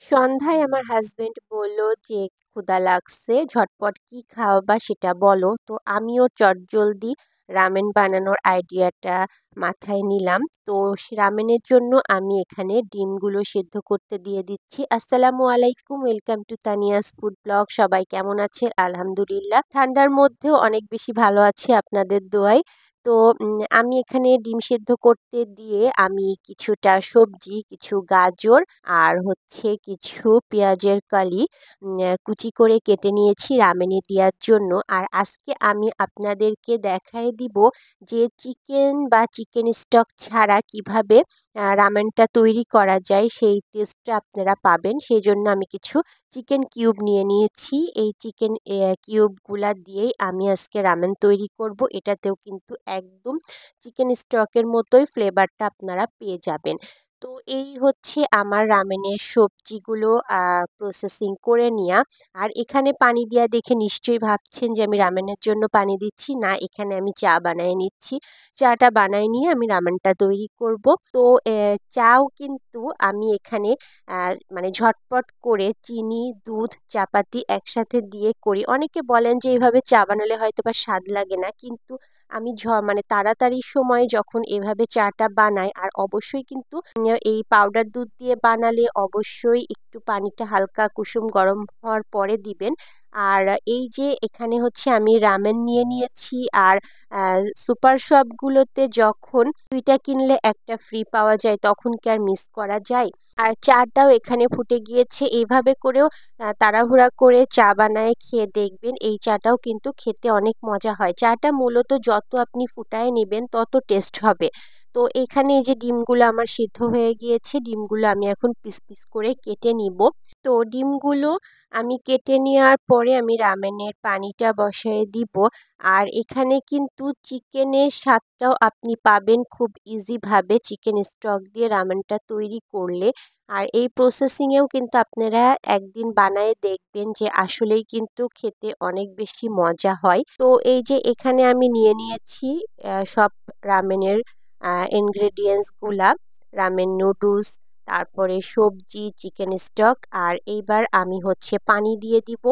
সন্ধ্যায় আমার হাসব্যান্ড বলল যে, "ক্ষুধা লাগছে, ঝটপট কি খাওয়াবা সেটা বলো।" তো আমিও চটজলদি রামেন বানানোর আইডিয়াটা মাথায় নিলাম। তো রামেনের জন্য আমি এখানে ডিমগুলো সেদ্ধ করতে দিয়ে দিচ্ছি। আসসালামু আলাইকুম, welcome to Tania's food blog. সবাই কেমন আছেন? আলহামদুলিল্লাহ। ঠান্ডার মধ্যেও অনেক বেশি ভালো আছি আপনাদের দোয়ায়। তো আমি এখানে ডিম সেদ্ধ করতে দিয়ে আমি কিছুটা সবজি, কিছু গাজর আর হচ্ছে কিছু পেঁয়াজের কলি কুচি করে কেটে নিয়েছি রামেনে দেওয়ার জন্য। আর আজকে আমি আপনাদেরকে দেখায় দিব যে চিকেন বা চিকেন স্টক ছাড়া কিভাবে রামেনটা তৈরি করা যায়, সেই টেস্টটা আপনারা পাবেন। সেজন্য আমি কিছু চিকেন কিউব নিয়ে নিয়েছি। এই চিকেন কিউবগুলা দিয়েই আমি আজকে রামেন তৈরি করব। এটাতেও কিন্তু একদম চিকেন স্টকের মতোই ফ্লেভারটা আপনারা পেয়ে যাবেন। তো এই হচ্ছে আমার রামেনের সবজিগুলো প্রসেসিং করে নেয়া। আর এখানে পানি দেয়া দেখে নিশ্চয়ই ভাবছেন যে আমি রামেনের জন্য পানি দিচ্ছি। না, এখানে আমি চা বানায় নিচ্ছি। চাটা বানায় নিয়ে আমি রামেনটা তৈরি করব। তো চাও কিন্তু আমি এখানে আ মানে ঝটপট করে চিনি, দুধ, চাপাতি একসাথে দিয়ে করি। অনেকে বলেন যে এভাবে চা বানালে হয়তোবা স্বাদ লাগে না। কিন্তু আমি মানে তাড়াতাড়ি সময়ে যখন এভাবে চাটা বানাই, আর অবশ্যই কিন্তু এই পাউডার দুধ দিয়ে বানালে অবশ্যই একটু পানিটা হালকা কুসুম গরম হওয়ার পরে দিবেন। আর এই যে এখানে হচ্ছে আমি রামেন নিয়ে নিয়েছি। আর সুপার শপগুলোতে যখন ২ টা কিনলে ১ টা ফ্রি পাওয়া যায়, তখন কি আর মিস করা যায়? আর চাটাও এখানে ফুটে গিয়েছে। এভাবে করেও তাড়াহুড়া করে চা বানায় খেয়ে দেখবেন। এই চাটাও কিন্তু খেতে অনেক মজা হয়। চাটা মূলত যত আপনি ফুটায় নিবেন তত টেস্ট হবে। তো এখানে এই যে ডিমগুলো আমার সিদ্ধ হয়ে গিয়েছে, ডিমগুলো আমি এখন পিস পিস করে কেটে নিব। তো ডিমগুলো আমি কেটে নেওয়ার পরে আমি রামেনের পানিটা বসায় দিব। আর এখানে কিন্তু চিকেনের স্বাদটাও আপনি পাবেন খুব ইজিভাবে চিকেন স্টক দিয়ে রামেনটা তৈরি করলে। আর এই প্রসেসিংয়েও কিন্তু আপনারা একদিন বানায়ে দেখবেন যে আসলেই কিন্তু খেতে অনেক বেশি মজা হয়। তো এই যে এখানে আমি নিয়ে নিয়েছি সব রামেনের ইনগ্রেডিয়েন্টস গুলা, রামেন নুডলস, তারপরে সবজি, চিকেন স্টক। আর এইবার আমি হচ্ছে পানি দিয়ে দিব।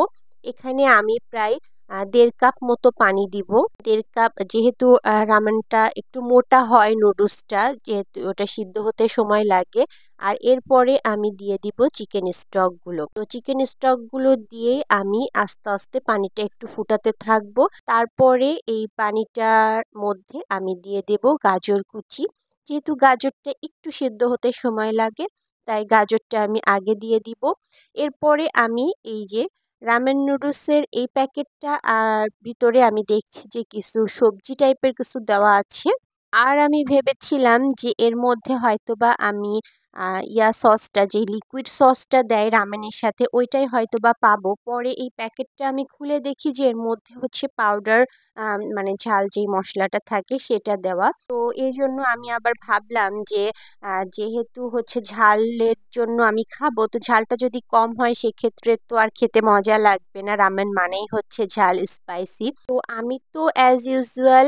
এখানে আমি প্রায় ১.৫ কাপ মতো পানি দিব। ১.৫ কাপ, যেহেতু রামেনটা একটু মোটা হয়, নুডলসটা যেহেতু ওটা সিদ্ধ হতে সময় লাগে। আর এরপরে আমি দিয়ে দিব চিকেন স্টকগুলো। তো চিকেন স্টকগুলো দিয়েই আমি আস্তে আস্তে পানিটা একটু ফুটাতে থাকবো। তারপরে এই পানিটার মধ্যে আমি দিয়ে দেব গাজর কুচি। যেহেতু গাজরটা একটু সেদ্ধ হতে সময় লাগে, তাই গাজরটা আমি আগে দিয়ে দিব। এরপরে আমি এই যে রামেন নুডলসের এই প্যাকেটটা আর ভিতরে আমি দেখছি যে কিছু সবজি টাইপের কিছু দেওয়া আছে। আর আমি ভেবেছিলাম যে এর মধ্যে হয়তোবা আমি সসটা, যে লিকুইড সসটা দেয় রামেনের সাথে, ওইটাই হয়তোবা পাবো। পরে এই প্যাকেটটা আমি খুলে দেখি যে এর মধ্যে হচ্ছে পাউডার, মানে ঝাল যেই মসলাটা থাকে সেটা দেওয়া। তো এজন্য আমি আবার ভাবলাম যে যেহেতু হচ্ছে ঝালের জন্য আমি খাবো, তো ঝালটা যদি কম হয় সেক্ষেত্রে তো আর খেতে মজা লাগবে না। রামেন মানেই হচ্ছে ঝাল, স্পাইসি। তো আমি তো অ্যাজ ইউজুয়াল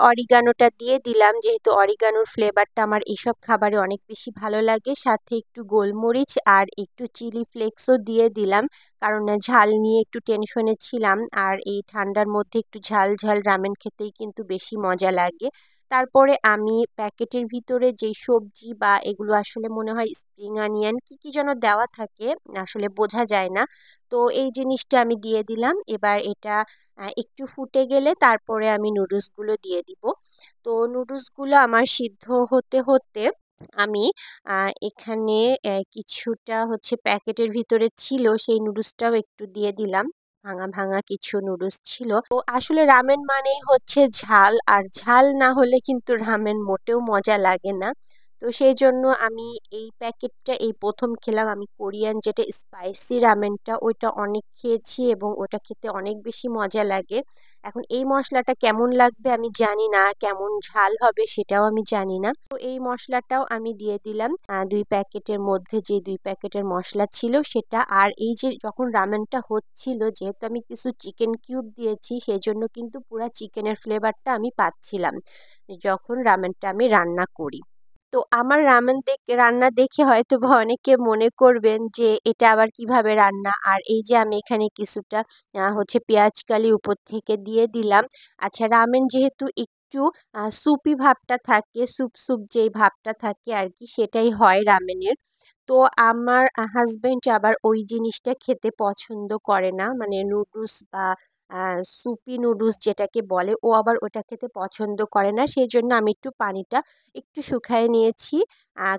অরিগানোটা দিয়ে দিলাম, যেহেতু অরিগানোর ফ্লেভারটা আমার এইসব খাবারে অনেক বেশি ভালো লাগে। সাথে একটু গোলমরিচ আর একটু চিলি ফ্লেক্সও দিয়ে দিলাম, কারণ ঝাল নিয়ে একটু টেনশনে ছিলাম। আর এই ঠান্ডার মধ্যে একটু ঝাল ঝাল রামেন খেতেই কিন্তু বেশি মজা লাগে। তারপরে আমি প্যাকেটের ভিতরে যেই সবজি বা এগুলো আসলে মনে হয় স্প্রিং অনিয়ন কি কি যেন দেওয়া থাকে, আসলে বোঝা যায় না। তো এই জিনিসটা আমি দিয়ে দিলাম। এবার এটা একটু ফুটে গেলে তারপরে আমি নুডলসগুলো দিয়ে দিব। তো নুডলসগুলো আমার সিদ্ধ হতে হতে আমি এখানে কিছুটা হচ্ছে প্যাকেটের ভিতরে ছিল সেই নুডলসটাও একটু দিয়ে দিলাম। ভাঙা ভাঙা কিছু নুডলস ছিল। তো আসলে রামেন মানেই হচ্ছে ঝাল, আর ঝাল না হলে কিন্তু রামেন মোটেও মজা লাগে না। তো সেইজন্য আমি এই প্যাকেটটা এই ১ম খেলাম। আমি কোরিয়ান যেটা স্পাইসি রামেনটা ওইটা অনেক খেয়েছি এবং ওটা খেতে অনেক বেশি মজা লাগে। এখন এই মসলাটা কেমন লাগবে আমি জানি না, কেমন ঝাল হবে সেটাও আমি জানি না। তো এই মসলাটাও আমি দিয়ে দিলাম ২ প্যাকেটের মধ্যে, যে ২ প্যাকেটের মসলা ছিল সেটা। আর এই যে যখন রামেনটা হচ্ছিল, যেহেতু আমি কিছু চিকেন কিউব দিয়েছি সেজন্য কিন্তু পুরা চিকেনের ফ্লেভারটা আমি পাচ্ছিলাম যখন রামেনটা আমি রান্না করি। তো আমার রান্না দেখে হয়তোবা অনেকে মনে করবেন যে এটা আবার কিভাবে রান্না। আর এই যে আমি এখানে কিছুটা হচ্ছে পেঁয়াজ কালি উপর থেকে দিয়ে দিলাম। আচ্ছা, রামেন যেহেতু একটু সুপি ভাবটা থাকে, স্যুপ যেই ভাবটা থাকে আরকি, সেটাই হয় রামেনের। তো আমার হাসব্যান্ড আবার ওই জিনিসটা খেতে পছন্দ করে না। মানে নুডলস বা আ সুপি নুডলস যেটাকে বলে, ও আবার ওটা খেতে পছন্দ করে না। সেজন্য আমি একটু পানিটা একটু শুকায়ে নিয়েছি।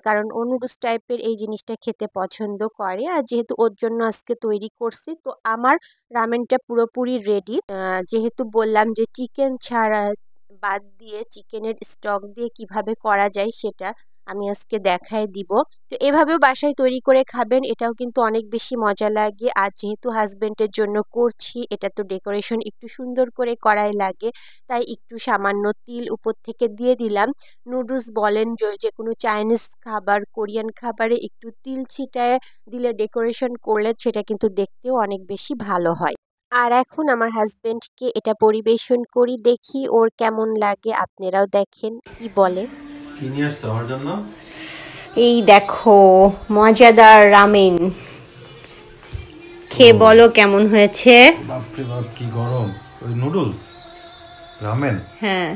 কারণ ও নুডলস টাইপের এই জিনিসটা খেতে পছন্দ করে। আর যেহেতু ওর জন্য আজকে তৈরি করছি, তো আমার রামেনটা পুরোপুরি রেডি। যেহেতু বললাম যে চিকেন ছাড়া বাদ দিয়ে চিকেনের স্টক দিয়ে কিভাবে করা যায় সেটা আমি আজকে দেখায় দিব। তো এভাবেও বাসায় তৈরি করে খাবেন, এটাও কিন্তু অনেক বেশি মজা লাগে। আর যেহেতু হাসব্যান্ডের জন্য করছি, এটা তো ডেকোরেশন একটু সুন্দর করে করাই লাগে। তাই একটু সামান্য তিল উপর থেকে দিয়ে দিলাম। নুডলস বলেন, যেকোনো চাইনিজ খাবার, কোরিয়ান খাবারে একটু তিল ছিটায় দিলে, ডেকোরেশন করলে সেটা কিন্তু দেখতেও অনেক বেশি ভালো হয়। আর এখন আমার হাসব্যান্ডকে এটা পরিবেশন করি, দেখি ওর কেমন লাগে। আপনারাও দেখেন কি বলে। কি নিয়ে আসছো আমার জন্য? এই দেখো মজাদার রামেন, খেয়ে বলো কেমন হয়েছে। বাপরে বাপ, কি গরম! ওই নুডলস রামেন? হ্যাঁ,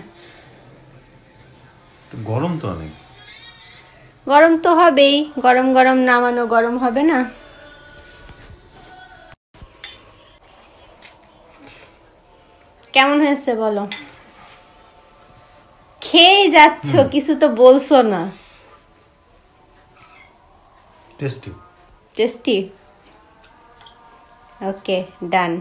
তো গরম তো অনেক। গরম তো হবেই, গরম গরম নামানো গরম হবে না? কেমন হয়েছে বলো? খেয়ে যাচ্ছ, কিছু তো বলছো না। টেস্টি। টেস্টি। ওকে, ডান।